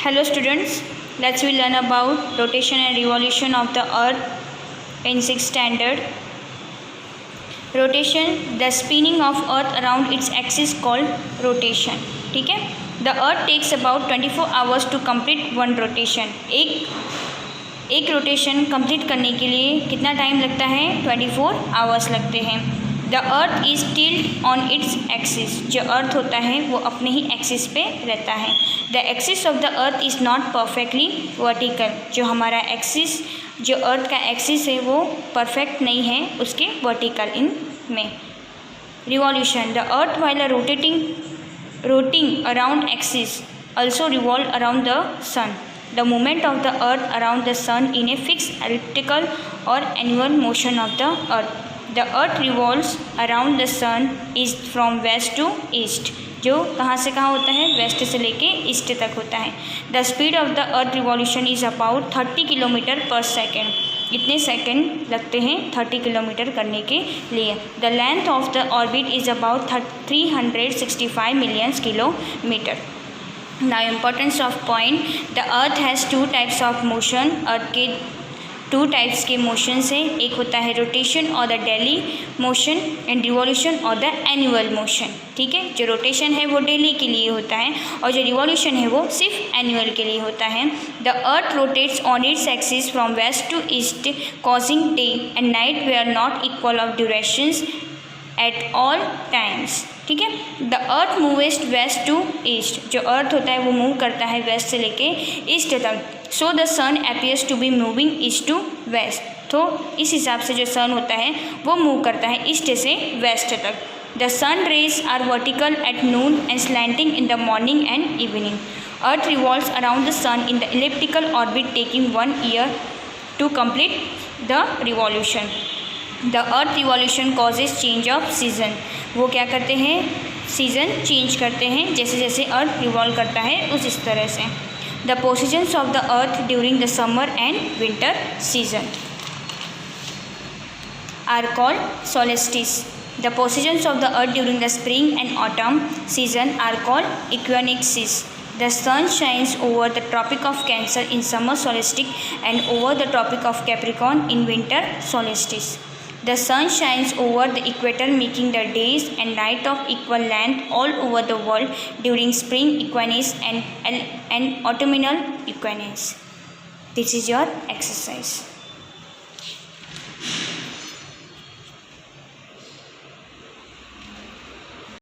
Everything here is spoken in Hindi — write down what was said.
Hello students, let's we learn about rotation and revolution of the earth in 6th standard. Rotation, the spinning of earth around its axis called rotation. ठीक है. The earth takes about 24 hours to complete one rotation. एक रोटेशन कंप्लीट करने के लिए कितना टाइम लगता है? 24 आवर्स लगते हैं. The earth is tilt on its axis. जो अर्थ होता है वो अपने ही एक्सिस पे रहता है. The axis of the earth is not perfectly vertical. जो हमारा एक्सिस, जो अर्थ का एक्सिस है वो परफेक्ट नहीं है उसके वर्टिकल इन में. Revolution, the earth while rotating around axis also revolve around the sun. The movement of the earth around the sun in a fixed elliptical or annual motion of the earth. The earth revolves around the sun is from west to east. जो कहाँ से कहाँ होता है? वेस्ट से लेके ईस्ट तक होता है. The speed of the earth revolution is about 30 kilometre पर सेकेंड. इतने सेकेंड लगते हैं 30 किलोमीटर करने के लिए. The length of the orbit is about 365 million kilometre. Now importance of point, the earth has two types of motion. अर्थ के 2 टाइप्स के मोशन से, एक होता है रोटेशन और the daily motion and revolution और द एनुअल मोशन. ठीक है, जो रोटेशन है वो डेली के लिए होता है और जो रिवॉल्यूशन है वो सिर्फ एनुअल के लिए होता है. The earth rotates on its axis from west to east causing day and night they are not equal of durations at all times. ठीक है, the earth moves west to east. जो अर्थ होता है वो मूव करता है वेस्ट से लेके ईस्ट तक. So the sun appears to be moving east to west. तो इस हिसाब से जो सन होता है वो मूव करता है ईस्ट से वेस्ट तक. The sun rays are vertical at noon and slanting in the morning and evening. Earth revolves around the sun in the elliptical orbit taking 1 year to complete the revolution. The earth revolution causes change of season. वो क्या करते हैं? सीज़न चेंज करते हैं जैसे जैसे अर्थ रिवॉल्व करता है उस तरह से. The positions of the earth during the summer and winter season are called solstice. The positions of the earth during the spring and autumn season are called equinoxes. The sun shines over the Tropic of Cancer in summer solstice and over the Tropic of Capricorn in winter solstice. The sun shines over the equator making the days and night of equal length all over the world during spring equinox and autumnal equinox. This is your exercise.